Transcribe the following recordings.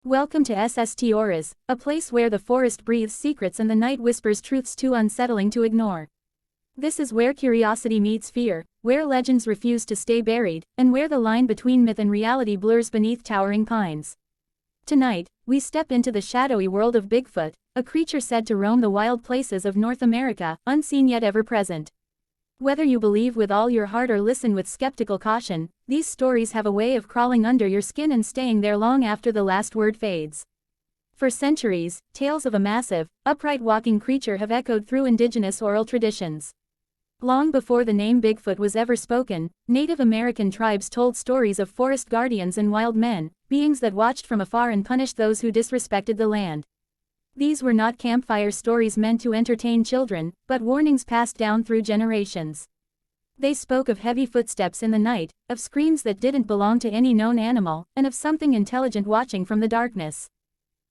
Welcome to Sstories, a place where the forest breathes secrets and the night whispers truths too unsettling to ignore. This is where curiosity meets fear, where legends refuse to stay buried, and where the line between myth and reality blurs beneath towering pines. Tonight, we step into the shadowy world of Bigfoot, a creature said to roam the wild places of North America, unseen yet ever present. Whether you believe with all your heart or listen with skeptical caution, these stories have a way of crawling under your skin and staying there long after the last word fades. For centuries, tales of a massive, upright walking creature have echoed through indigenous oral traditions. Long before the name Bigfoot was ever spoken, Native American tribes told stories of forest guardians and wild men, beings that watched from afar and punished those who disrespected the land. These were not campfire stories meant to entertain children, but warnings passed down through generations. They spoke of heavy footsteps in the night, of screams that didn't belong to any known animal, and of something intelligent watching from the darkness.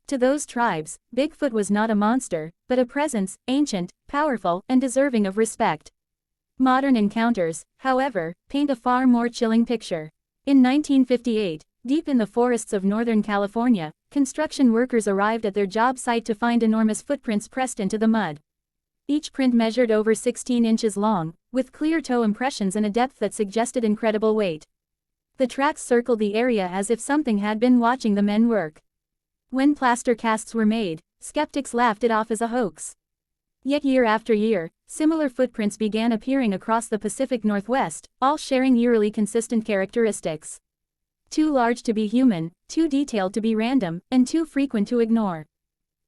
To those tribes, Bigfoot was not a monster, but a presence, ancient, powerful, and deserving of respect. Modern encounters, however, paint a far more chilling picture. In 1958, deep in the forests of Northern California, construction workers arrived at their job site to find enormous footprints pressed into the mud. Each print measured over 16 inches long, with clear toe impressions and a depth that suggested incredible weight. The tracks circled the area as if something had been watching the men work. When plaster casts were made, skeptics laughed it off as a hoax. Yet year after year, similar footprints began appearing across the Pacific Northwest, all sharing eerily consistent characteristics. Too large to be human, too detailed to be random, and too frequent to ignore.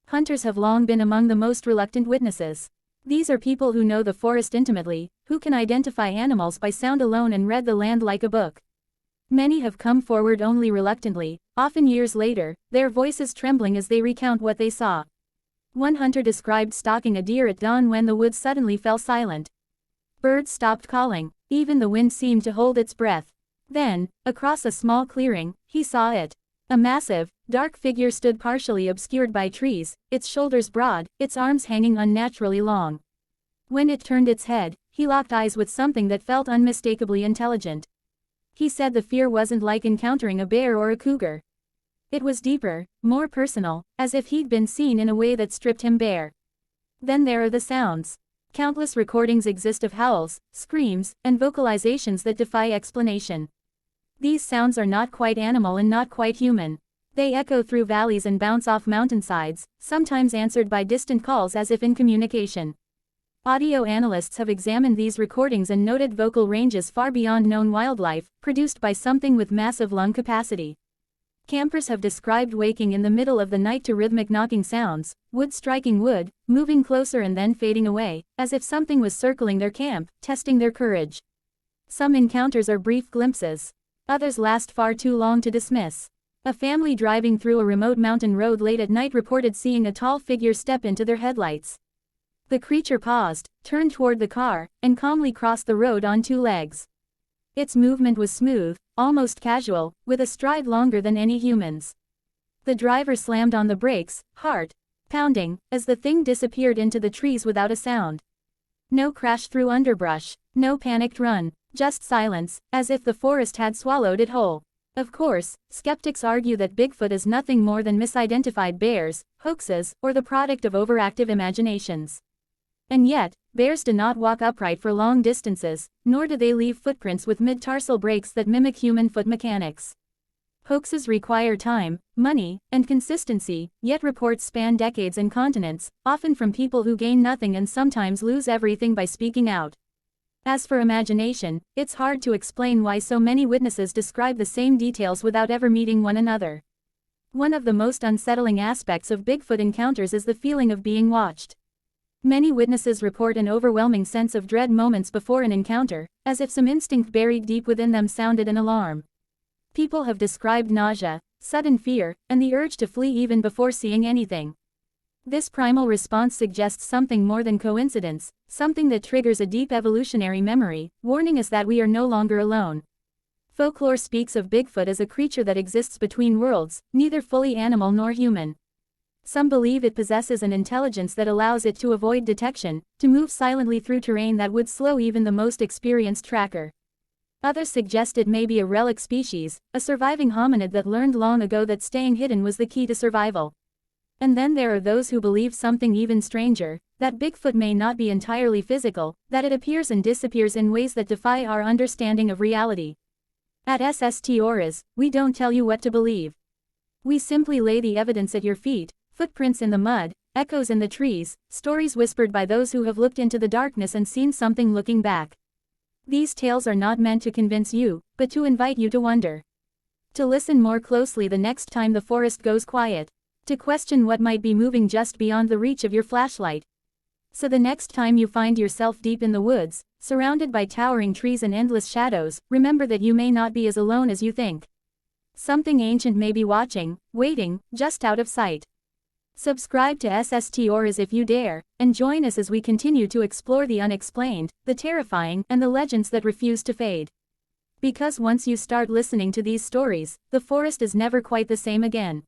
Hunters have long been among the most reluctant witnesses. These are people who know the forest intimately, who can identify animals by sound alone and read the land like a book. Many have come forward only reluctantly, often years later, their voices trembling as they recount what they saw. One hunter described stalking a deer at dawn when the woods suddenly fell silent. Birds stopped calling, even the wind seemed to hold its breath. Then, across a small clearing, he saw it. A massive, dark figure stood partially obscured by trees, its shoulders broad, its arms hanging unnaturally long. When it turned its head, he locked eyes with something that felt unmistakably intelligent. He said the fear wasn't like encountering a bear or a cougar. It was deeper, more personal, as if he'd been seen in a way that stripped him bare. Then there are the sounds. Countless recordings exist of howls, screams, and vocalizations that defy explanation. These sounds are not quite animal and not quite human. They echo through valleys and bounce off mountainsides, sometimes answered by distant calls as if in communication. Audio analysts have examined these recordings and noted vocal ranges far beyond known wildlife, produced by something with massive lung capacity. Campers have described waking in the middle of the night to rhythmic knocking sounds, wood striking wood, moving closer and then fading away, as if something was circling their camp, testing their courage. Some encounters are brief glimpses. Others last far too long to dismiss. A family driving through a remote mountain road late at night reported seeing a tall figure step into their headlights. The creature paused, turned toward the car, and calmly crossed the road on two legs. Its movement was smooth, almost casual, with a stride longer than any human's. The driver slammed on the brakes, heart pounding, as the thing disappeared into the trees without a sound. No crash through underbrush, no panicked run, just silence, as if the forest had swallowed it whole. Of course, skeptics argue that Bigfoot is nothing more than misidentified bears, hoaxes, or the product of overactive imaginations. And yet, bears do not walk upright for long distances, nor do they leave footprints with mid-tarsal breaks that mimic human foot mechanics. Hoaxes require time, money, and consistency, yet reports span decades and continents, often from people who gain nothing and sometimes lose everything by speaking out. As for imagination, it's hard to explain why so many witnesses describe the same details without ever meeting one another. One of the most unsettling aspects of Bigfoot encounters is the feeling of being watched. Many witnesses report an overwhelming sense of dread moments before an encounter, as if some instinct buried deep within them sounded an alarm. People have described nausea, sudden fear, and the urge to flee even before seeing anything. This primal response suggests something more than coincidence, something that triggers a deep evolutionary memory, warning us that we are no longer alone. Folklore speaks of Bigfoot as a creature that exists between worlds, neither fully animal nor human. Some believe it possesses an intelligence that allows it to avoid detection, to move silently through terrain that would slow even the most experienced tracker. Others suggest it may be a relic species, a surviving hominid that learned long ago that staying hidden was the key to survival. And then there are those who believe something even stranger, that Bigfoot may not be entirely physical, that it appears and disappears in ways that defy our understanding of reality. At Sstories, we don't tell you what to believe. We simply lay the evidence at your feet, footprints in the mud, echoes in the trees, stories whispered by those who have looked into the darkness and seen something looking back. These tales are not meant to convince you, but to invite you to wonder. To listen more closely the next time the forest goes quiet. To question what might be moving just beyond the reach of your flashlight. So the next time you find yourself deep in the woods, surrounded by towering trees and endless shadows, remember that you may not be as alone as you think. Something ancient may be watching, waiting, just out of sight. Subscribe to Sstories if you dare, and join us as we continue to explore the unexplained, the terrifying, and the legends that refuse to fade. Because once you start listening to these stories, the forest is never quite the same again.